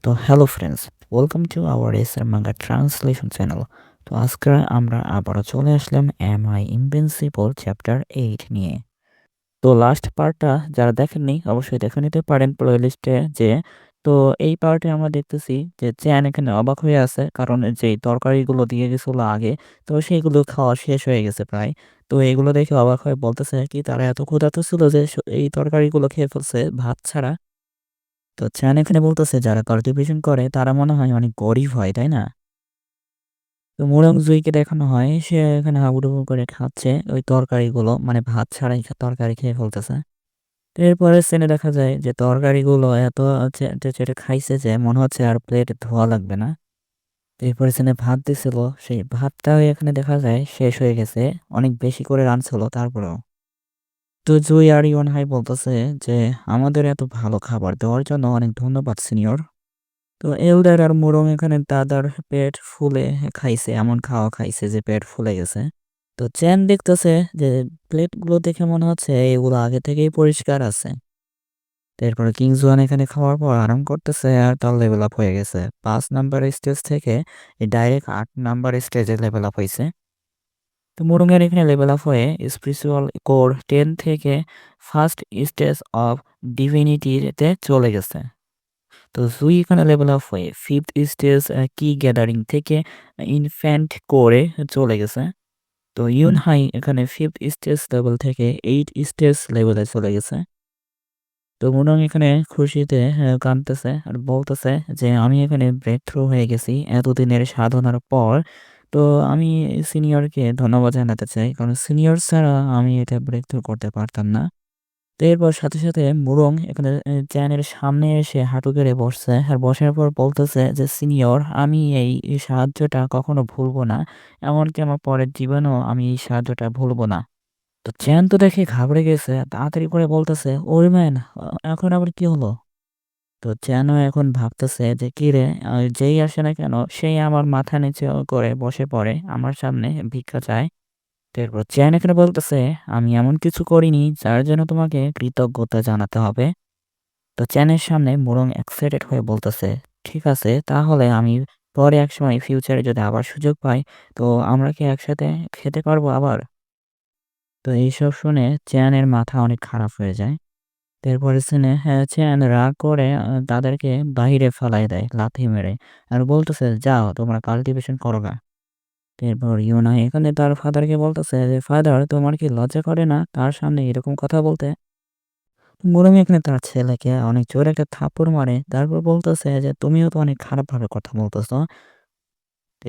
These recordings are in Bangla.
তো hello friends, welcome to our SR manga translation channel. তো আজকে আমরা আবারও চলে আসলাম এম আই ইনভিনসিবল চ্যাপ্টার 8 নিয়ে। তো লাস্ট পার্টটা যারা দেখেননি অবশ্যই দেখে নিতে পারেন প্লেলিস্টে যে। তো এই পার্টে আমরা দেখতেছি যে চ্যান এখানে অবাক হয়ে আছে, কারণ যেই তরকারিগুলো দিয়ে গেছিল আগে, তো সেইগুলো খাওয়া শেষ হয়ে গেছে প্রায়। তো এগুলো দেখে অবাক হয়ে বলতেছে কি তারা এত ক্ষুধার্ত ছিল যে এই তরকারিগুলো খেয়ে ফেলছে ভাত ছাড়া। তো চ্যান এখানে বলতেছে যারা কাল্টিভেশন করে তারা মনে হয় অনেক গরিব হয়, তাই না? তো মুরাংজুইকে দেখানো হয় সে এখানে হাবুডুবু করে খাচ্ছে ওই তরকারিগুলো, মানে ভাত ছাড়াই তরকারি খেয়ে ফেলতেছে। তো এরপরে সিনে দেখা যায় যে তরকারিগুলো এত চেটে চেটে খাইছে যে মনে হচ্ছে আর প্লেট ধোয়া লাগবে না। তো এরপরে সিনে ভাত দিছিল, সেই ভাতটাও এখানে দেখা যায় শেষ হয়ে গেছে, অনেক বেশি করে রানছিল তারপরেও। তো জুই আর ইওন হাই বলতেছে যে আমাদের এত ভালো খাবার দেওয়ার জন্য অনেক ধন্যবাদ সিনিয়র। তো এলডার আর মুরং এখানে দাদার পেট ফুলে খাইছে, এমন খাওয়া খাইছে যে পেট ফুলে গেছে। তো চ্যান দেখতেছে যে প্লেটগুলো দেখে মনে হচ্ছে এগুলো আগে থেকেই পরিষ্কার আছে। তারপরে কিংজওয়ান এখানে খাওয়ার পর আরাম করতেছে আর তার লেভেল আপ হয়ে গেছে 5 নাম্বার স্টেজ থেকে ডাইরেক্ট 8 নাম্বার স্টেজে লেভেল আপ হয়েছে। তো মুরুঙের এখানে লেভেল আপ হয়ে স্পিরিচুয়াল কোর 10 থেকে ফার্স্ট স্টেজ অফ ডিভিনিটিতে চলে গেছে। তো জুই এখানে লেভেল আপ হয়ে ফিফথ স্টেজ কি গ্যাদারিং থেকে ইনফ্যান্ট কোরে চলে গেছে। তো ইউন হাই এখানে ফিফথ স্টেজ লেভেল থেকে 8 স্টেজ লেভেলে চলে গেছে। তো মুনং এখানে খুশিতে কাঁদতেছে আর বলতেছে যে আমি এখানে ব্রেক থ্রু হয়ে গেছি এতদিনের সাধনার পর। তো আমি সিনিয়রকে ধন্যবাদ জানাতে চাই, কারণ সিনিয়র ছাড়া আমি এটা ব্রেক থ্রু করতে পারতাম না। তো এরপর সাথে সাথে মুরং এখানে চ্যানের সামনে এসে হাঁটু গেড়ে বসছে আর বসার পর বলতেছে যে সিনিয়র আমি এই সাহায্যটা কখনো ভুলবো না, এমনকি আমার পরের জীবনেও আমি এই সাহায্যটা ভুলবো না। তো চ্যান তো দেখে ঘাবড়ে গেছে, তাড়াতাড়ি করে বলতেছে ওই ম্যান, এখন আবার কি হলো? তো চ্যানও এখন ভাবতেছে যে কি রে, যেই আসে না কেন সেই আমার মাথা নিচে করে বসে পড়ে আমার সামনে ভিক্ষা চায়। তারপর চ্যান এখানে বলতেছে আমি এমন কিছু করিনি যার জন্য তোমাকে কৃতজ্ঞতা জানাতে হবে। তো চ্যানের সামনে মুরং এক্সাইটেড হয়ে বলতেছে ঠিক আছে, তাহলে আমি পরে একসময় ফিউচারে যদি আবার সুযোগ পাই, তো আমরা কি একসাথে খেতে পারবো আবার? তো এইসব শুনে চ্যানের মাথা অনেক খারাপ হয়ে যায়। তারপরে সিনে হ্যাঁ চ্যান রাগ করে তাদেরকে বাইরে ফালাই দেয় লাথি মেরে আর বলতেছে যাও তোমরা কাল্টিভেশন করো গা। এরপর ইউনা এখানে তার ফাদারকে বলতেছে যে ফাদার তোমার কি লজ্জা করে না তার সামনে এরকম কথা বলতে? মুরুমি এখানে তার ছেলেকে অনেক জোরে একটা থাপ্পড় মারে, তারপর বলতেছে যে তুমিও তো অনেক খারাপ ভাবে কথা বলতেছো।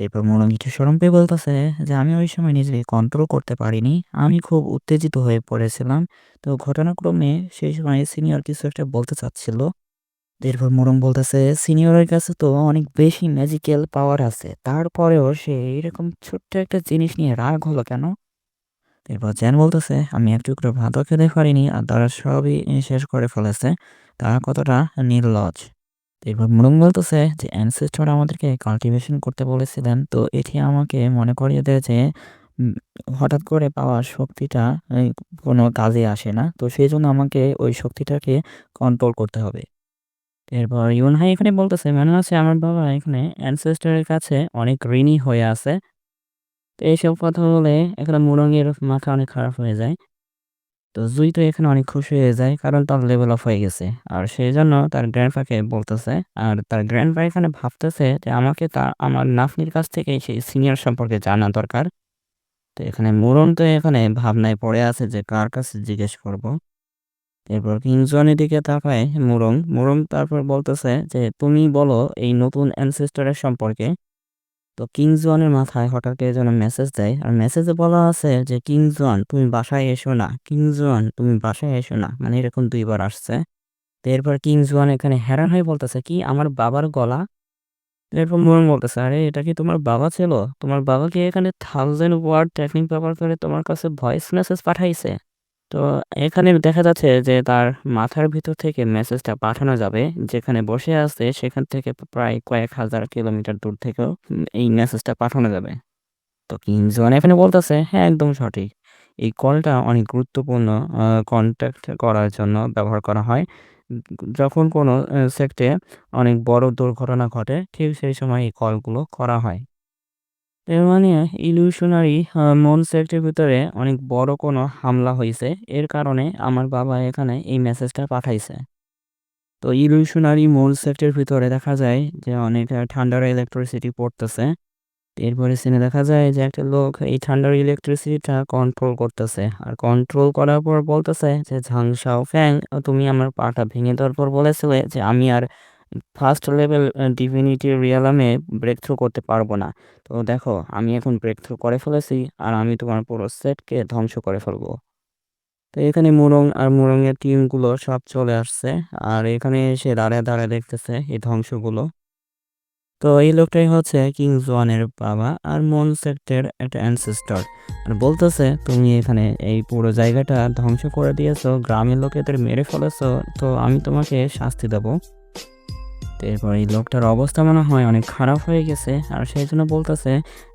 এরপর মুরুমি একটু শরম পেয়ে বলতেছে যে আমি ওই সময় নিজেকে কন্ট্রোল করতে পারিনি, আমি খুব উত্তেজিত হয়ে পড়েছিলাম। তো ঘটনাক্রমে সেই সময় সিনিয়র কিছু একটা বলতে চাচ্ছিল। এরপর মুরুং বলতেছে সিনিয়রের কাছে তো অনেক বেশি ম্যাজিক্যাল পাওয়ার আছে, তারপরেও সে এরকম ছোট্ট একটা জিনিস নিয়ে রাগ হলো কেন? এরপর জ্যান বলতেছে আমি এক টুকরো ভাতও খেতে পারিনি আর তারা সবই শেষ করে ফেলেছে, তারা কতটা নির্লজ্জ। এরপর মুরুং বলতেছে যে অ্যানসেস্টর আমাদেরকে কাল্টিভেশন করতে বলেছিলেন, তো এটি আমাকে মনে করিয়ে দেয় যে উম, হঠাৎ করে পাওয়া শক্তিটা এই, কোনো কাজে আসে না, তো সেই জন্য আমাকে ওই শক্তিটাকে কন্ট্রোল করতে হবে। এরপর ইউনহাই এখানে বলতেছে মনে আছে আমার বাবা এখানে অ্যানসেস্টরের কাছে অনেক ঋণী হয়ে আছে। তো এইসব কথা বলে এখানে মুরংয়ের মাথা অনেক খারাপ হয়ে যায়। তো জুই তো এখানে অনেক খুশি হয়ে যায় কারণ তার লেভেল আপ হয়ে গেছে আর সেই জন্য তার গ্র্যান্ডপাকে বলতেছে। আর তার গ্র্যান্ডপা এখানে ভাবতেছে যে আমাকে আমার নাতনির কাছ থেকে সেই সিনিয়র সম্পর্কে জানা দরকার। তো এখানে মুরং তো এখানে ভাবনায় পড়ে আছে যে কার কাছে জিজ্ঞেস করব। এরপর কিংজনের দিকে তাকায় মুরং তারপর বলতেছে যে তুমি বলো এই নতুন অ্যানসেস্টরের সম্পর্কে। তো কিংজওয়ানের মাথায় হঠাৎ করে যেন মেসেজ দেয় আর মেসেজে বলা আছে যে কিংজওয়ান তুমি বাসায় এসো না, কিংজওয়ান তুমি বাসায় এসো না, মানে এরকম 2 বার আসছে। তো এরপর কিংজওয়ান এখানে হ্যারান হয়ে বলতেছে কি আমার বাবার গলা? এরপর মোরং বলতেছে আরে এটা কি তোমার বাবা ছিল? তোমার বাবা কি এখানে 1000 ওয়ার্ড টেকনিক ব্যবহার করে তোমার কাছে ভয়েস মেসেজ পাঠাইছে? তো এখানে দেখা যাচ্ছে যে তার মাথার ভিতর থেকে মেসেজটা পাঠানো যাবে, যেখানে বসে আছে সেখান থেকে প্রায় কয়েক হাজার কিলোমিটার দূর থেকেও এই মেসেজটা পাঠানো যাবে। তো কিংজন এখানে বলতেছে হ্যাঁ একদম সঠিক, এই কলটা অনেক গুরুত্বপূর্ণ কন্ট্যাক্ট করার জন্য ব্যবহার করা হয়। যখন কোনো সেক্টে অনেক বড় দুর্ঘটনা ঘটে, ঠিক সেই সময় এই কলগুলো করা হয়। এর মানে ইলিউশনারি মন সেক্টের ভিতরে অনেক বড় কোনো হামলা হইছে। এর কারণে আমার বাবা এখানে এই মেসেজটা পাঠাইছে। তো ইলিউশনারি মন সেক্টের ভিতরে দেখা যায় যে অনেক ঠান্ডার ইলেকট্রিসিটি পড়তেছে। এরপরে সিনে দেখা যায় যে একটা লোক এই ঠান্ডার ইলেকট্রিসিটিটা কন্ট্রোল করতেছে। আর কন্ট্রোল করার পর বলতেছে যে, "ঝাং শাওফ্যাং, তুমি আমার পাটা ভেঙে দেওয়ার পর বলেছিলে যে আমি আর ফার্স্ট লেভেল ডিভিনিটি রিয়ালামে ব্রেক থ্রু করতে পারবো না। তো দেখো আমি এখন ব্রেক থ্রু করে ফেলেছি আর আমি তোমার পুরো সেটকে ধ্বংস করে ফেলবো।" তো এখানে মুরং আর মুরংয়ের টিমগুলো সব চলে আসছে। আর এখানে এসে দাঁড়ায় দেখতেছে এই ধ্বংসগুলো। তো এই লোকটাই হচ্ছে কিং জোয়ানের বাবা আর মন সেক্টের একটা অ্যানসেস্টর। আর বলতেছে, তুমি এখানে এই পুরো জায়গাটা ধ্বংস করে দিয়েছো, গ্রামের লোকেদের মেরে ফেলেছো, তো আমি তোমাকে শাস্তি দেবো। তো এরপর এই লোকটার অবস্থা মনে হয় অনেক খারাপ হয়ে গেছে আর সেই জন্য বলতেছে,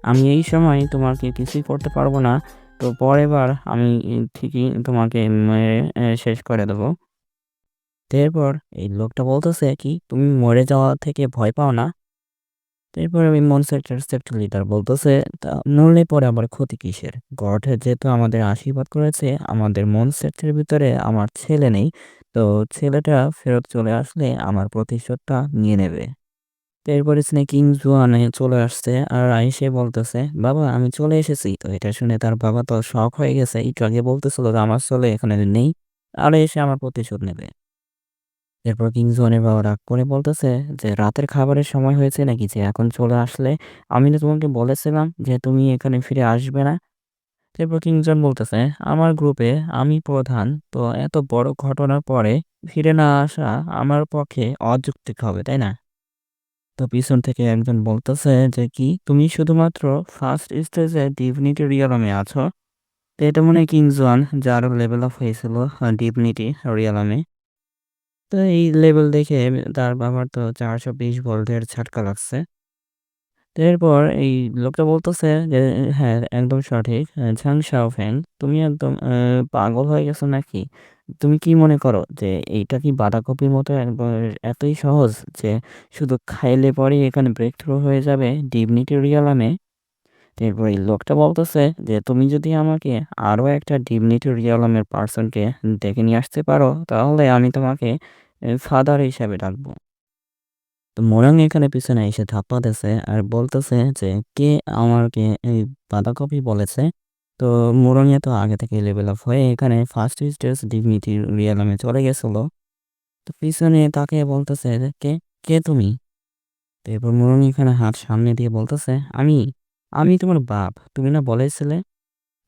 আমি এই সময় তোমাকে কিছুই করতে পারবো না। তো পরের বার আমি ঠিকই তোমাকে মেরে শেষ করে দেবো। তো এরপর এই লোকটা বলতেছে কি, তুমি মরে যাওয়া থেকে ভয় পাও না? তো এরপরে ওই মনস্টার সেক্টর লিডার বলতেছে, তা নড়লে পরে আবার ক্ষতি কিসের? গড যেহেতু আমাদের আশীর্বাদ করেছে, আমাদের মনস্টারের ভিতরে আমার ছেলে নেই, তো ছেলেটা ফেরত চলে আসলে আমার প্রতিশোধটা নিয়ে নেবে। তো এরপরে কিং জুয়ানে চলে আসছে আর আইসে বলতেছে, বাবা আমি চলে এসেছি। তো এটা শুনে তার বাবা তো শক হয়ে গেছে, একটু আগে বলতেছিল যে আমার ছেলে এখানে নেই আর এসে আমার প্রতিশোধ নেবে। এরপর কিংজনের বাবা রাগ করে বলতেছে যে, রাতের খাবারের সময় হয়েছে নাকি যে এখন চলে আসলে? আমি না তোমাকে বলেছিলাম যে তুমি এখানে ফিরে আসবে না? এরপর কিংজন বলতেছে, আমার গ্রুপে আমি প্রধান, তো এত বড় ঘটনার পরে ফিরে না আসা আমার পক্ষে অযৌক্তিক হবে, তাই না? তো পিছন থেকে একজন বলতেছে যে, কি তুমি শুধুমাত্র ফার্স্ট স্টেজে ডিভিনিটি রিয়ালমে আছো? তো এটা মনে হয় কিংজন যার লেভেল আপ হয়েছিল ডিভিনিটি রিয়ালমে। তো এই লেভেল দেখে তার বাবার তো ৪২০ ভোল্টের ঝাটকা লাগছে। তো এরপর এই লোকটা বলতেছে যে, "হ্যাঁ, একদম সঠিক। ঝাং শাওফেং, তুমি একদম পাগল হয়ে গেছো নাকি? তুমি কি মনে করো যে এইটা কি বাঁধাকপির মতো একবার এতই সহজ যে শুধু খাইলে পরেই এখানে ব্রেক থ্রু হয়ে যাবে ডিভিনিটি রিয়ালামে?" এরপর এই লোকটা বলতেছে যে, "তুমি যদি আমাকে আরো একটা ডিভিনিটি রিয়ালামের পার্সনকে ডেকে নিয়ে আসতে পারো, তাহলে আমি তোমাকে ফাদার হিসাবে ডাকবো।" তো মোরাং এখানে পিছনে এসে ধাপ্পা দিছে আর বলতেছে যে, কে আমাকে এই বাঁধাকপি বলেছে? তো মোরাংয়ে তো আগে থেকে লেভেল আপ হয়ে এখানে ফার্স্ট স্টেজ ডিভিনিটি রিয়ালামে চলে গেছিল। তো পিছনে তাকিয়ে বলতেছে যে, কে তুমি? তো এরপর মোরাং এখানে হাত সামনে দিয়ে বলতেছে, আমি তোমার বাপ। তুমি না বলেছিলে?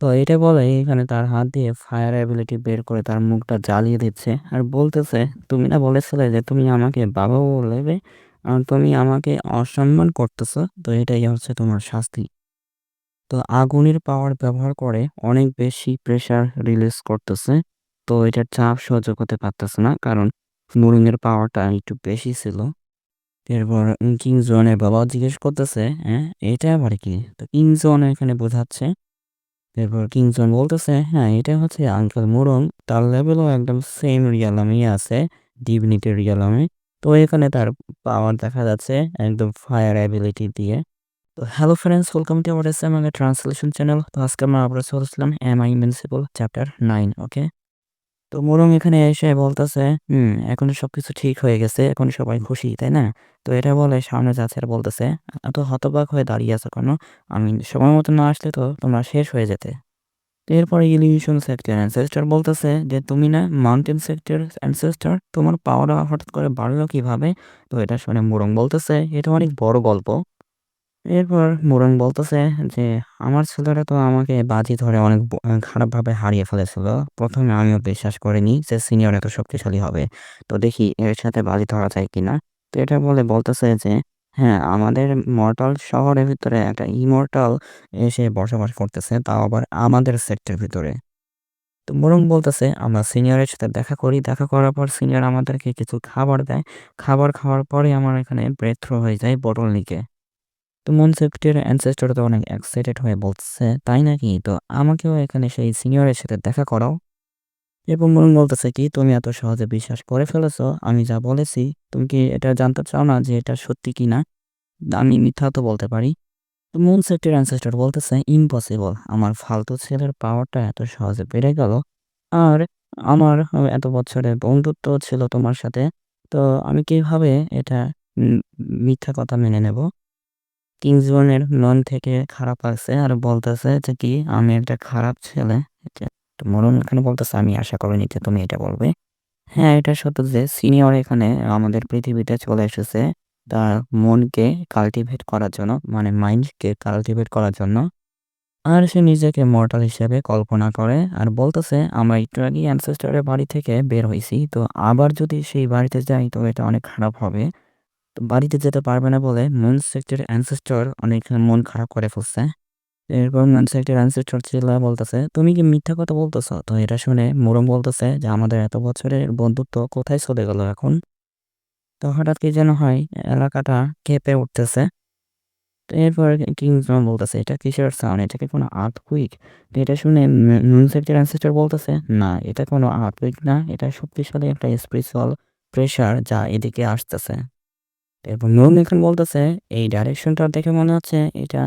তো এটা বলে এখানে তার হাত দিয়ে ফায়ার অ্যাবিলিটি বের করে তার মুখটা জ্বালিয়ে দিচ্ছে আর বলতেছে, তুমি না বলেছিলে যে তুমি আমাকে বাবা বলবে আর তুমি আমাকে অসম্মান করতেছো, তো এটাই হচ্ছে তোমার শাস্তি। তো আগুনের পাওয়ার ব্যবহার করে অনেক বেশি প্রেসার রিলিজ করতেছে। তো এটার চাপ সহ্য করতে পারতেছে না, কারণ নুরুংয়ের পাওয়ারটা একটু বেশি ছিল। এরপর কিং জনের বাবা জিজ্ঞেস করতেছে, হ্যাঁ এটা আবার কি? তো কিং জন এখানে বোঝাচ্ছে। এরপর কিংজন বলতেছে, হ্যাঁ, এটা হচ্ছে আঙ্কেল মুরং। তার লেভেলও একদম সেম রিয়ালামেই আছে, ডিভিনিটি রিয়ালামে। তো এখানে তার পাওয়ার দেখা যাচ্ছে একদম ফায়ার অ্যাবিলিটি দিয়ে। তো hello friends, welcome to our SM translation channel. তো আজকে আমরা আবার চলেছিলাম এম আই ইনভিনসিবল চ্যাপ্টার 9, ওকে? তো মুরং এখানে এসে বলতেছে, এখন সবকিছু ঠিক হয়ে গেছে, এখন সবাই খুশি, তাই না? তো এটা বলে সামনে যাচ্ছে আর বলতেছে, এত হতবাক হয়ে দাঁড়িয়ে আছো কেন? আমি সময় মতো না আসলে তো তোমরা শেষ হয়ে যেতে। তো এরপরে ইলিউশন সেক্টর অ্যানসেস্টর বলতেছে যে, তুমি না মাউন্টেন সেক্টর অ্যানসেস্টর, তোমার পাওয়ার হঠাৎ করে বাড়লো কিভাবে? তো এটা শুনে মুরং বলতেছে, এটা অনেক বড় গল্প। এরপর মুরং বলতেছে যে, আমার ছেলেরা তো আমাকে বাজি ধরে অনেক খারাপভাবে হারিয়ে ফেলেছিল। প্রথমে আমিও বিশ্বাস করিনি যে সিনিয়র এত শক্তিশালী হবে। তো দেখি এর সাথে বাজি ধরা যায় কিনা। তো এটা বলে বলতেছে যে, হ্যাঁ, আমাদের মর্টাল শহরের ভিতরে একটা ইমর্টাল এসে বসবাস করতেছে, তাও আবার আমাদের সেক্টর ভিতরে। তো মুরং বলতেছে, আমরা সিনিয়রের সাথে দেখা করি। দেখা করার পর সিনিয়র আমাদেরকে কিছু খাবার দেয়। খাবার খাওয়ার পরে আমার এখানে ব্রেক থ্রো হয়ে যায় বোটলনেকে। তো মনসেপ্টের অ্যানসেস্টর তো অনেক এক্সাইটেড হয়ে বলতেছে, তাই নাকি? তো আমাকেও এখানে সেই সিনিয়রের সাথে দেখা করাও। এরপর মরুন বলতেছে কি, তুমি এত সহজে বিশ্বাস করে ফেলেছো আমি যা বলেছি। তুমি কি এটা জানতে চাও না যে এটা সত্যি কিনা? আমি মিথ্যা তো বলতে পারি। তো মুন সেক্টর অ্যানসেস্টর বলতেছে, ইম্পসিবল। আমার ফালতু ছেলের পাওয়ারটা এত সহজে বেড়ে গেল। আর আমার এত বছরের বন্ধুত্ব ছিল তোমার সাথে। তো আমি কিভাবে এটা উম মিথ্যা কথা মেনে নেব? কিংজমানের মন থেকে খারাপ লাগছে আর বলতেছে যে কি, আমি একটা খারাপ ছেলে। এটা তো মরুন এখানে বলতেছে, আমি আশা করিনি যে তুমি এটা বলবে। হ্যাঁ, এটা সত্য যে সিনিয়র এখানে আমাদের পৃথিবীতে চলে এসেছে তার মনকে কাল্টিভেট করার জন্য, মানে মাইন্ডকে কাল্টিভেট করার জন্য। আর সে নিজেকে মর্টাল হিসেবে কল্পনা করে আর বলতেছে, আমরা একটু আগে অ্যানসেস্টরের বাড়ি থেকে বের হইছি। তো আবার যদি সেই বাড়িতে যাই তো এটা অনেক খারাপ হবে। তো বাড়িতে যেতে পারবে না বলে মুন সেক্টরের অ্যানসেস্টর অনেক মন খারাপ করে ফেলছে। এরপর মুন সেক্টরের অ্যানসেস্টর চিল্লায় বলতেছে, তুমি কি মিথ্যা কথা বলতেছ? তো এটা শুনে মুরং বলতেছে যে আমাদের এত বছরের বন্ধুত্ব কোথায় চলে গেল এখন? তো হঠাৎ কি যেন হয়, এলাকাটা কেঁপে উঠতেছে। তো এরপর কিংজন বলতেছে, এটা কিসের সাউন্ড? এটা কি কোনো আর্থকুইক? তো এটা শুনে মুন সেক্টরের অ্যানসেস্টর বলতেছে, না এটা কোনো আর্থকুইক না, এটা শক্তিশালী একটা স্পিরিচুয়াল প্রেশার যা এদিকে আসতেছে। এরপর নুরুন এখন বলতেছে, এই ডাইরেকশনটা দেখে মনে হচ্ছে এটা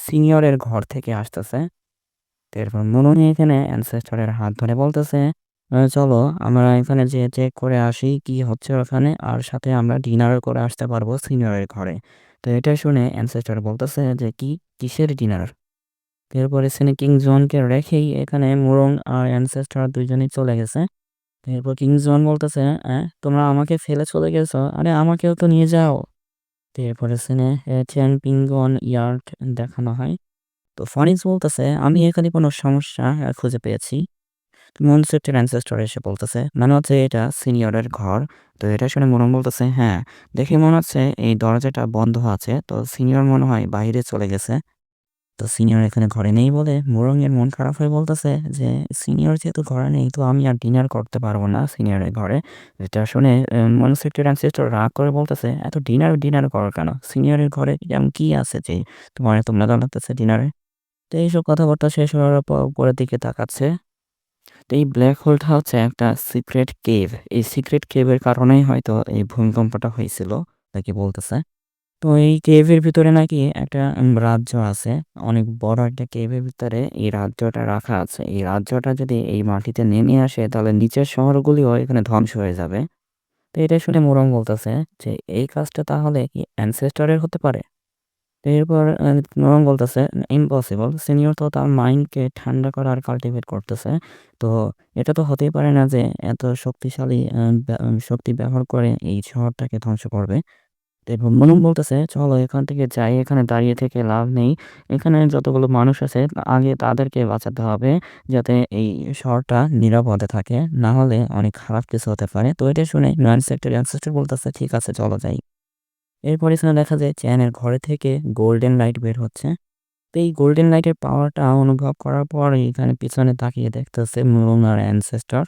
সিনিয়রের ঘর থেকে আসতেছে। তো এরপর নুরুন এখানে অ্যানসেস্টরের হাত ধরে বলতেছে, চলো আমরা এখানে যেয়ে চেক করে আসি কি হচ্ছে ওখানে, আর সাথে আমরা ডিনারও করে আসতে পারবো সিনিয়রের ঘরে। তো এটা শুনে অ্যানসেস্টর বলতেছে যে কি, কিসের ডিনার? এরপরে সিনে কিং জনকে রেখেই এখানে মুরং আর অ্যানসেস্টর দুইজনেই চলে গেছে। এরপর কিং জন বলতেছে, তোমরা আমাকে ফেলে চলে গেছো, আরে আমাকেও তো নিয়ে যাও। তো এরপরে সিনে চ্যান পিঙ্গন ইয়ার্ড দেখানো হয়। তো ফনিক্স বলতেছে, আমি এখানে কোনো সমস্যা খুঁজে পেয়েছি। মনসেটের অ্যানসেস্টর এসে বলতেছে, মনে হচ্ছে এটা সিনিয়রের ঘর। তো এটা শুনে মুরং বলতেছে, হ্যাঁ, দেখে মনে হচ্ছে এই দরজাটা বন্ধ আছে, তো সিনিয়র মনে হয় বাইরে চলে গেছে। তো সিনিয়র এখানে ঘরে নেই বলে মুরং এর মন খারাপ হয়ে বলতেছে যে সিনিয়র যেহেতু ঘরে নেই তো আমি আর ডিনার করতে পারবো না সিনিয়রের ঘরে। এটা শুনে মনসেক্টর অ্যানসেস্টর রাগ করে বলতেছে, এত ডিনার ডিনার করো কেন? সিনিয়রের ঘরে এমন কি আছে যে তোমার এত মজা লাগতেছে ডিনারে? তো এইসব কথাবার্তা শেষ হওয়ার পর উপরের দিকে তাকাচ্ছে। তো এই ব্ল্যাক হোলটা হচ্ছে একটা সিক্রেট কেভ। এই সিক্রেট কেভের কারণেই হয়তো এই ভূমিকম্পটা হয়েছিল, তাকে বলতেছে। তো এই কেভের ভিতরে নাকি একটা রাজ্য আছে। অনেক বড় একটা কেভের ভিতরে এই রাজ্যটা রাখা আছে। এই রাজ্যটা যদি এই মাটিতে নেমে আসে তাহলে নিচের শহরগুলিও এখানে ধ্বংস হয়ে যাবে। তো এটা শুনে মোরং বলতেছে যে এই কাজটা তাহলে কি অ্যানসেস্টরের হতে পারে? তো এরপর মোরং বলতেছে, ইম্পসিবল। সিনিয়র তো তার মাইন্ডকে ঠান্ডা করা আর কাল্টিভেট করতেছে। তো এটা তো হতেই পারে না যে এত শক্তিশালী শক্তি ব্যবহার করে এই শহরটাকে ধ্বংস করবে। এরপর মনু বলতেছে, চলো এখান থেকে যাই, এখানে দাঁড়িয়ে থেকে লাভ নেই। এখানে যতগুলো মানুষ আছে আগে তাদেরকে বাঁচাতে হবে যাতে এই শহরটা নিরাপদে থাকে, না হলে অনেক খারাপ কিছু হতে পারে। তো এটা শুনে নয়ন সেক্টর অ্যানসেস্টর বলতেছে, ঠিক আছে চলো যাই। এরপর এখানে দেখা যায় চ্যানের ঘরে থেকে গোল্ডেন লাইট বের হচ্ছে। তো এই গোল্ডেন লাইটের পাওয়ারটা অনুভব করার পর এখানে পিছনে তাকিয়ে দেখতেছে মুরুনার অ্যানসেস্টর।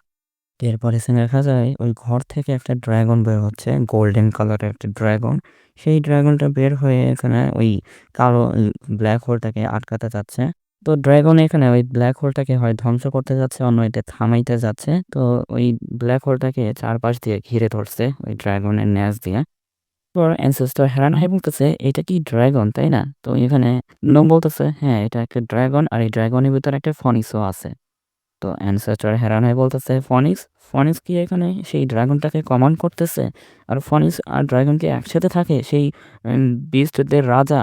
এরপরে এখানে দেখা যায় ওই ঘর থেকে একটা ড্রাগন বের হচ্ছে, গোল্ডেন কালারের একটা ড্রাগন। সেই ড্রাগনটা বের হয়ে এখানে ওই কালো ব্ল্যাক হোলটাকে আটকাতে যাচ্ছে। তো ড্রাগন এখানে ওই ব্ল্যাক হোলটাকে হয় ধ্বংস করতে যাচ্ছে, অন্য এটা থামাইতে যাচ্ছে। তো ওই ব্ল্যাক হোলটাকে চারপাশ দিয়ে ঘিরে ধরছে ওই ড্রাগনের ন্যাজ দিয়ে। তো অ্যানসেস্টর হ্যারান হয়ে বলতেছে, এটা কি ড্রাগন তাই না? তো এখানে নোম বলতেছে, হ্যাঁ এটা একটা ড্রাগন, আর এই ড্রাগনের ভিতরে একটা ফনিক্সও আছে। তো অ্যানসেস্টর হ্যারান হয়ে বলতেছে, ফনিক্স? ফনিক্স কি এখানে সেই ড্রাগনটাকে কমান্ড করতেছে? আর ফনিক্স আর ড্রাগন কি একসাথে থাকে, সেই বিস্টদের রাজা?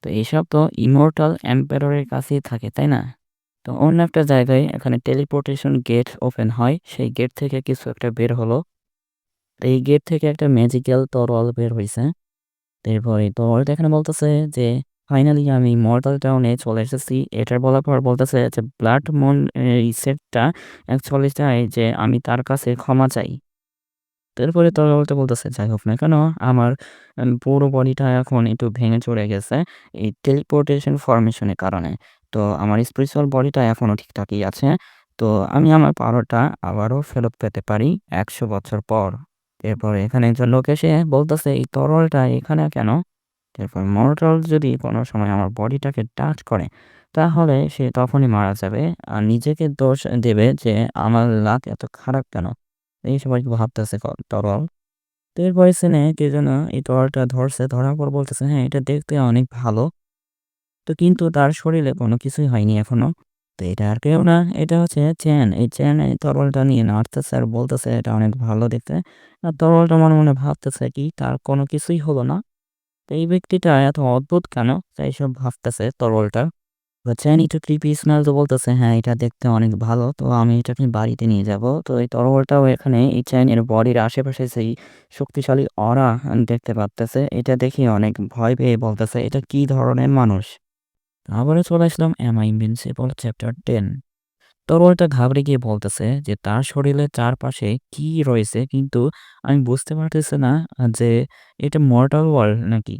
তো এইসব তো ইমর্টাল এম্পায়ারের কাছেই থাকে তাই না? তো অন্য একটা জায়গায় এখানে টেলিপোর্টেশন গেট ওপেন হয়, সেই গেট থেকে কিছু একটা বের হলো। এই গেট থেকে একটা ম্যাজিক্যাল তরোয়াল বের হইছে। এরপরে তরোয়ালটা এখানে বলতেছে যে ফাইনালি আমি মর্টাল টাউনে চলে এসেছি। এটার বলার পর বলতেছে যে ব্লাড মুন এই সেটটা অ্যাকচুয়ালি চায় যে আমি তার কাছে ক্ষমা চাই। তারপরে তরোয়ালটা বলতেছে, যাই হোক না কেন আমার পুরো বডিটা এখন একটু ভেঙে চড়ে গেছে এই টেলিপোর্টেশন ফরমেশনের কারণে। তো আমার স্পিরিচুয়াল বডিটা এখনো ঠিকঠাকই আছে। তো আমি আমার পাওয়ারটা আবারও ফেরত পেতে পারি ১০০ বছর পর। এরপরে এখানে একজন লোক এসে বলতেছে, এই তরোয়ালটা এখানে কেন? এরপর মর্টাল যদি কোনো সময় আমার বডিটাকে টাচ করে তাহলে সে তখনই মারা যাবে। আর নিজেকে দোষ দেবে যে আমার লাক এত খারাপ কেন? এই সবাই ভাবতেছে তরল। তো এরপরে সিনে কে যেন এই তরলটা ধরছে, ধরার পর বলতেছে, "হ্যাঁ, এটা দেখতে অনেক ভালো।" তো কিন্তু তার শরীরে কোনো কিছুই হয়নি এখনো। তো এটা আর কেউ না, এটা হচ্ছে চ্যান। এই চ্যান এই তরলটা নিয়ে নাড়তেছে আর বলতেছে, "এটা অনেক ভালো দেখতে।" আর তরলটা মনে, মনে ভাবতেছে কি তার কোনো কিছুই হলো না। তো এই ব্যক্তিটা এত অদ্ভুত কেন? তাই এসব ভাবতেছে তরলটা। তো চ্যান একটু creepy smell তো বলতেছে, "হ্যাঁ, এটা দেখতে অনেক ভালো। তো আমি এটাকে বাড়িতে নিয়ে যাবো।" তো এই তরলটাও এখানে এই চ্যানের বডির আশেপাশে যেই শক্তিশালী অরা দেখতে পারতেছে। এটা দেখে অনেক ভয় পেয়ে বলতেছে, "এটা কি ধরনের মানুষ?" আবারও চলে আসলাম "Am I Invincible" চ্যাপ্টার 10। তরোয়ালটা ঘাবড়ে গিয়ে বলতেছে যে তার শরীরের চারপাশে কি রয়েছে, কিন্তু আমি বুঝতে পারতেছি না যে এটা মর্টাল ওয়ার্ল্ড নাকি।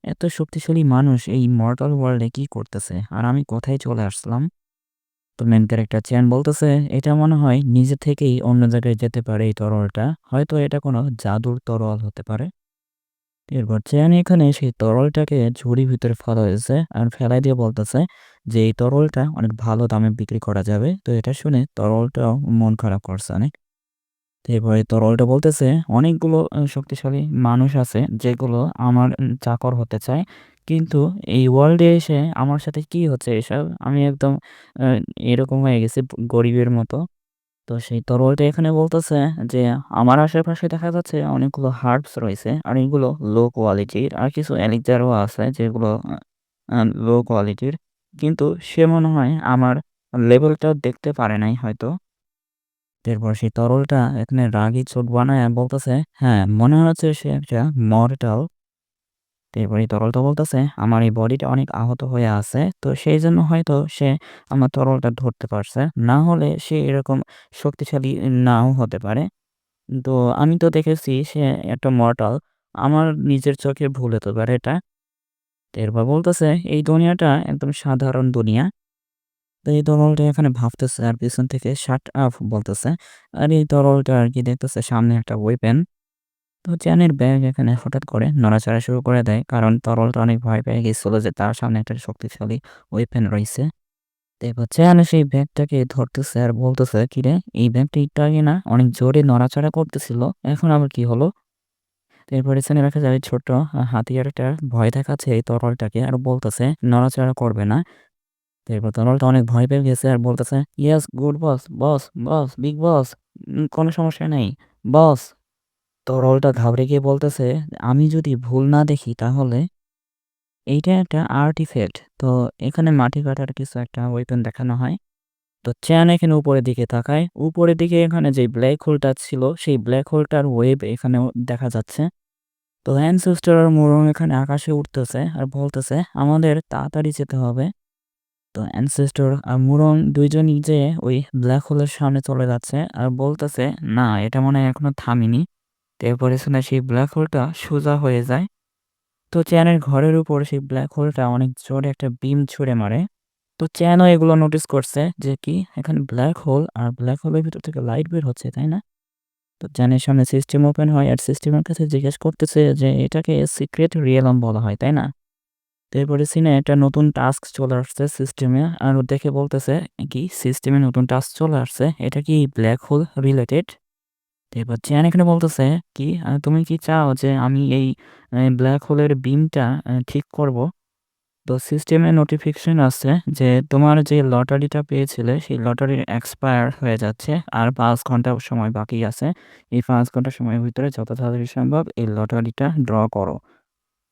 এত শক্তিশালী মানুষ এই মর্টাল ওয়ার্ল্ডে কি করতেছে আর আমি কোথায় চলে আসলাম। তো মেন ক্যারেক্টার চ্যান বলতেছে এটা মনে হয় নিজে থেকেই অন্য জায়গায় যেতে পারে। এই তরোয়ালটা হয়তো এটা কোনো জাদুর তরোয়াল হতে পারে। এরপর চেয়ান এখানে সেই তরলটাকে ঝুড়ির ভিতরে ফেলা হয়েছে আর ফেলাই দিয়ে বলতেছে যে এই তরলটা অনেক ভালো দামে বিক্রি করা যাবে। তো এটা শুনে তরলটাও মন খারাপ করছে অনেক। তো এরপরে তরলটা বলতেছে অনেকগুলো শক্তিশালী মানুষ আছে যেগুলো আমার চাকর হতে চায়, কিন্তু এই ওয়ার্ল্ডে এসে আমার সাথে কি হচ্ছে এসব, আমি একদম আহ, এরকম হয়ে গেছি গরিবের মতো। তো সেই তরোয়ালটা এখানে বলতেছে যে আমার আশেপাশে দেখা যাচ্ছে অনেকগুলো হার্বস রয়েছে আর এগুলো লো কোয়ালিটির, আর কিছু এলিক্সারও আছে যেগুলো লো কোয়ালিটির, কিন্তু সে মনে হয় আমার লেভেলটাও দেখতে পারে নাই হয়তো। এরপর সেই তরলটা এখানে রাগী চোখ বানায় বলতেছে, হ্যাঁ মনে হচ্ছে সে একটা মর্টাল। এরপর এই তরলটা বলতেছে আমার এই বডিটা অনেক আহত হয়ে আছে, তো সেই জন্য হয়তো সে আমার তরলটা ধরতে পারছে, না হলে সে এরকম শক্তিশালী নাও হতে পারে। তো আমি তো দেখেছি সে একটা মর্টাল। আমার নিজের চোখে ভুল হতে পারে এটা। তো এরপর বলতেছে এই দুনিয়াটা একদম সাধারণ দুনিয়া। তো এই তরলটা এখানে ভাবতেছে আর পিছন থেকে শাট আপ বলতেছে। আর এই তরলটা আর কি দেখতেছে সামনে একটা ওয়েপেন। তো চ্যানের ব্যাগ এখানে হঠাৎ করে নড়াচড়া শুরু করে দেয়, কারণ তরলটা অনেক ভয় পেয়ে গেছিল যে তার সামনে একটা শক্তিশালী ওয়েপেন রয়েছে। তো এবার চ্যান সেই ব্যাগটাকে ধরতেছে আর বলতেছে, কিরে এই ব্যাগটা একটু আগে না অনেক জোরে নড়াচড়া করতেছিল, এখন আবার কি হলো? তো এরপরে স্থানে রাখা যায় ছোট্ট হাতিয়ারটার ভয় দেখাচ্ছে এই তরলটাকে আর বলতেছে নড়াচড়া করবে না। তো এরপর তরলটা অনেক ভয় পেয়ে গেছে আর বলতেছে, ইয়েস গুড বস, বস, বস, বিগ বস, কোনো সমস্যা নেই বস। তরলটা ঘাবড়ে গিয়ে বলতেছে আমি যদি ভুল না দেখি তাহলে এইটা একটা আর্টিফ্যাক্ট। তো এখানে মাটি কাটার কিছু একটা ওয়েপেন দেখানো হয়। তো চ্যান এখানে উপরের দিকে তাকায়, উপরের দিকে এখানে যে ব্ল্যাক হোলটা ছিল সেই ব্ল্যাক হোলটার ওয়েব এখানেও দেখা যাচ্ছে। তো অ্যানসেস্টর আর মুরং এখানে আকাশে উঠতেছে আর বলতেছে আমাদের তাড়াতাড়ি যেতে হবে। তো অ্যানসেস্টর আর মুরং দুইজনই যে ওই ব্ল্যাক হোলের সামনে চলে যাচ্ছে আর বলতেছে না এটা মনে হয় এখনো থামিনি। তো এরপরে শুনে সেই ব্ল্যাক হোলটা সোজা হয়ে যায়। তো চ্যানের ঘরের উপর সেই ব্ল্যাক হোলটা অনেক জোরে একটা বিম ছুঁড়ে মারে। তো চ্যানও এগুলো নোটিস করছে যে কি এখানে ব্ল্যাক হোল আর ব্ল্যাক হোলের ভিতর থেকে লাইট বের হচ্ছে, তাই না? তো চ্যানের সামনে সিস্টেম ওপেন হয় আর সিস্টেমের কাছে জিজ্ঞেস করতেছে যে এটাকে সিক্রেট রিয়েলম বলা হয়, তাই না? তো এরপরে সিনে একটা নতুন টাস্ক চলে আসছে সিস্টেমে আর ও দেখে বলতেছে কি সিস্টেমে নতুন টাস্ক চলে আসছে, এটা কি ব্ল্যাক হোল রিলেটেড? তো এবার চ্যান এখানে বলতেছে কি তুমি কি চাও যে আমি এই ব্ল্যাক হোলের বিমটা ঠিক করব? তো সিস্টেমে নোটিফিকেশন আসছে যে তোমার যে লটারিটা পেয়েছিলে সেই লটারির এক্সপায়ার হয়ে যাচ্ছে আর 5 ঘন্টা সময় বাকি আছে। এই 5 ঘন্টা সময়ের ভিতরে যত তাড়াতাড়ি সম্ভব এই লটারিটা ড্র করো।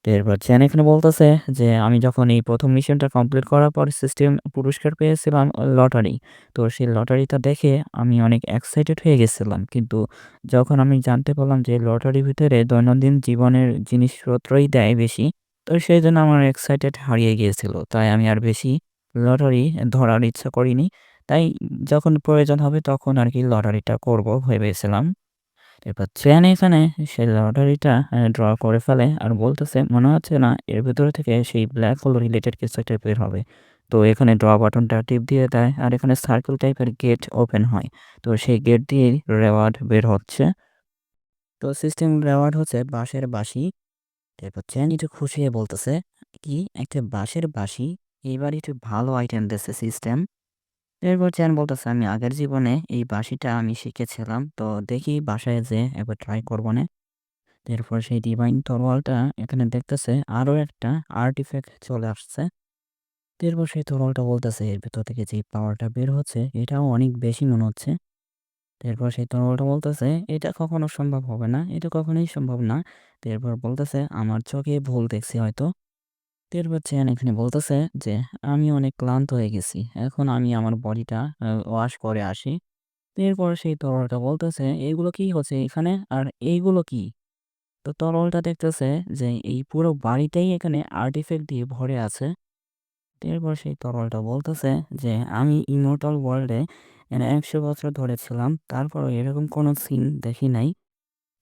তো এরপর চ্যান এখানে বলতেছে যে আমি যখন এই প্রথম মিশনটা কমপ্লিট করার পর সিস্টেম পুরস্কার পেয়েছিলাম লটারি। তো সেই লটারিটা দেখে আমি অনেক এক্সাইটেড হয়ে গেছিলাম, কিন্তু যখন আমি জানতে পারলাম যে লটারির ভিতরে দৈনন্দিন জীবনের জিনিসপত্রই দেয় বেশি, তো সেই জন্য আমার এক্সাইটেড হারিয়ে গিয়েছিল, তাই আমি আর বেশি লটারি ধরার ইচ্ছা করিনি। তাই যখন প্রয়োজন হবে তখন আর কি লটারিটা করব ভেবেছিলাম। এবার চেন এখানে সেই লটারিটা ড্র করে ফেলে আর বলতেছে মনে হচ্ছে না এর ভেতরে থেকে সেই ব্ল্যাক হোল রিলেটেড কিছু একটা বের হবে। তো এখানে ড্র বাটনটা টিপ দিয়ে দেয় আর এখানে সার্কেল টাইপের গেট ওপেন হয়। তো সেই গেট দিয়ে রেওয়ার্ড বের হচ্ছে। তো সিস্টেম রেওয়ার্ড হচ্ছে বাঁশের বাঁশি। এরপর চেন একটু খুশি হয়ে বলতেছে কি একটা বাঁশের বাঁশি, এইবার একটু ভালো আইটেম দিছে সিস্টেম। এরপর চ্যান বলতেছে, "আমি আগের জীবনে এই বাঁশিটা আমি শিখেছিলাম। তো দেখি বাসায় যেয়ে একবার ট্রাই করবনে।" এরপর সেই ডিভাইন তরোয়ালটা এখানে দেখতেছে আরো একটা আর্টিফ্যাক্ট চলে আসছে। এরপর সেই তরোয়ালটা বলতেছে এর ভেতর থেকে যে পাওয়ারটা বের হচ্ছে এটাও অনেক বেশি মনে হচ্ছে। এরপর সেই তরোয়ালটা বলতেছে, "এটা কখনো সম্ভব হবে না। এটা কখনোই সম্ভব না।" এরপর বলতেছে, "আমার চোখে ভুল দেখছি হয়তো।" এরপর চেয়ান এখানে বলতেছে যে, "আমি অনেক ক্লান্ত হয়ে গেছি। এখন আমি আমার বডিটা ওয়াশ করে আসি।" এরপর সেই তরোয়ালটা বলতেছে, "এগুলো কি হচ্ছে এখানে? আর এইগুলো কি?" তো তরোয়ালটা দেখতেছে যে এই পুরো বাড়িটাই এখানে আর্টিফ্যাক্ট দিয়ে ভরে আছে। এরপর সেই তরোয়ালটা বলতেছে যে, "আমি ইমমর্টাল ওয়ার্ল্ডে ১০০ বছর ধরে ছিলাম। তারপরও এরকম কোনো সিন দেখি নাই।"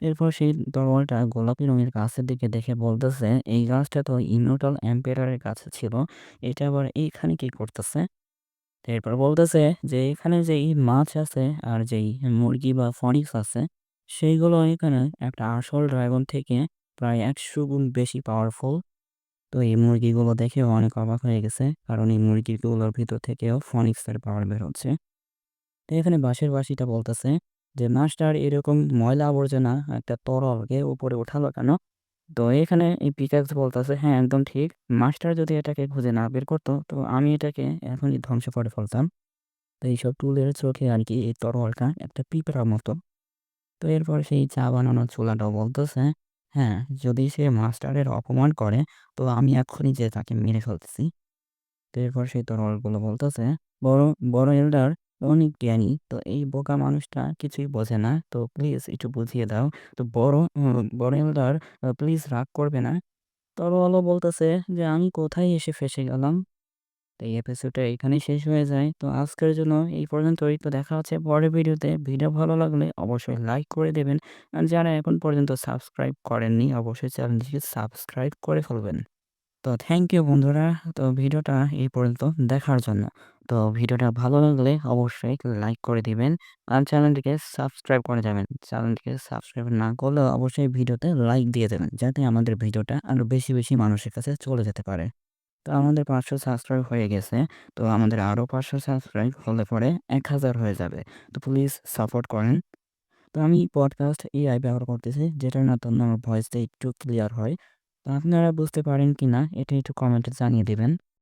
এরপর সেই তরোয়ালটা গোলাপি রঙের গাছের দিকে দেখে বলতেছে, "এই গাছটা তো ইমমর্টাল এম্পায়ারের কাছে ছিল। এটা আবার এইখানে কি করতেছে?" এরপর বলতেছে যে, "এখানে যেই মাছ আছে আর যেই মুরগি বা ফনিক্স আছে, সেইগুলো এখানে একটা আসল ড্রাগন থেকে প্রায় ১০০ গুণ বেশি পাওয়ারফুল।" তো এই মুরগিগুলো দেখেও অনেক অবাক হয়ে গেছে। কারণ এই মুরগিগুলোর ভিতর থেকেও ফনিক্সের পাওয়ার বের হচ্ছে। তো এখানে বাঁশের বাঁশিটা বলতেছে যে, "মাস্টার এরকম ময়লা আবর্জনা একটা তরলকে উপরে উঠালো কেন?" তো এখানে এই পিকাক্স বলতেছে, "হ্যাঁ, একদম ঠিক। মাস্টার যদি এটাকে খুঁজে না বের করতো, তো আমি এটাকে এখনই ধ্বংস করে ফেলতাম।" তো এইসব টুলের চোখে আরকি এই তরোয়ালটা একটা পিঁপড়ার মতো। তো এরপর সেই চা বানানোর চুলাটাও বলতেছে, "হ্যাঁ, যদি সে মাস্টারের অপমান করে, তো আমি এক্ষুনি যেয়ে তাকে মেরে ফেলতেছি।" তো এরপর সেই তরোয়ালগুলো বলতেছে, "বড়, বড় এল্ডার অনেক জ্ঞানী। তো এই বোকা মানুষটা কিছুই বোঝে না। তো প্লিজ একটু বুঝিয়ে দাও।" তো বড় এল্ডার প্লিজ রাগ করবে না। তরোয়ালও বলতেছে যে, "আমি কোথায় এসে ফেঁসে গেলাম?" তো এই এপিসোডটা এখানেই শেষ হয়ে যায়। তো আজকের জন্য এই পর্যন্তই। তো দেখা হচ্ছে পরের ভিডিওতে। ভিডিও ভালো লাগলে অবশ্যই লাইক করে দেবেন। আর যারা এখন পর্যন্ত সাবস্ক্রাইব করেননি অবশ্যই চ্যানেলটিকে সাবস্ক্রাইব করে ফেলবেন। তো থ্যাংক ইউ বন্ধুরা। তো ভিডিওটা এই পর্যন্ত দেখার জন্য। তো ভিডিওটা ভালো লাগলে অবশ্যই লাইক করে দিবেন। আর চ্যানেলটিকে সাবস্ক্রাইব করে যাবেন। চ্যানেলটিকে সাবস্ক্রাইব না করলেও অবশ্যই ভিডিওতে লাইক দিয়ে দেবেন। যাতে আমাদের ভিডিওটা আরো বেশি, বেশি মানুষের কাছে চলে যেতে পারে। তো আমাদের ৫০০ সাবস্ক্রাইব হয়ে গেছে। তো আমাদের আরো ৫০০ সাবস্ক্রাইব হলে পরে ১,০০০ হয়ে যাবে। তো প্লিজ সাপোর্ট করেন। তো আমি পডকাস্ট এআই ব্যবহার করতেছি, যেটার মাধ্যমে আমার ভয়েসটা একটু ক্লিয়ার হয়। তো আপনারা বুঝতে পারেন কিনা এটা একটু কমেন্টে জানিয়ে দিবেন।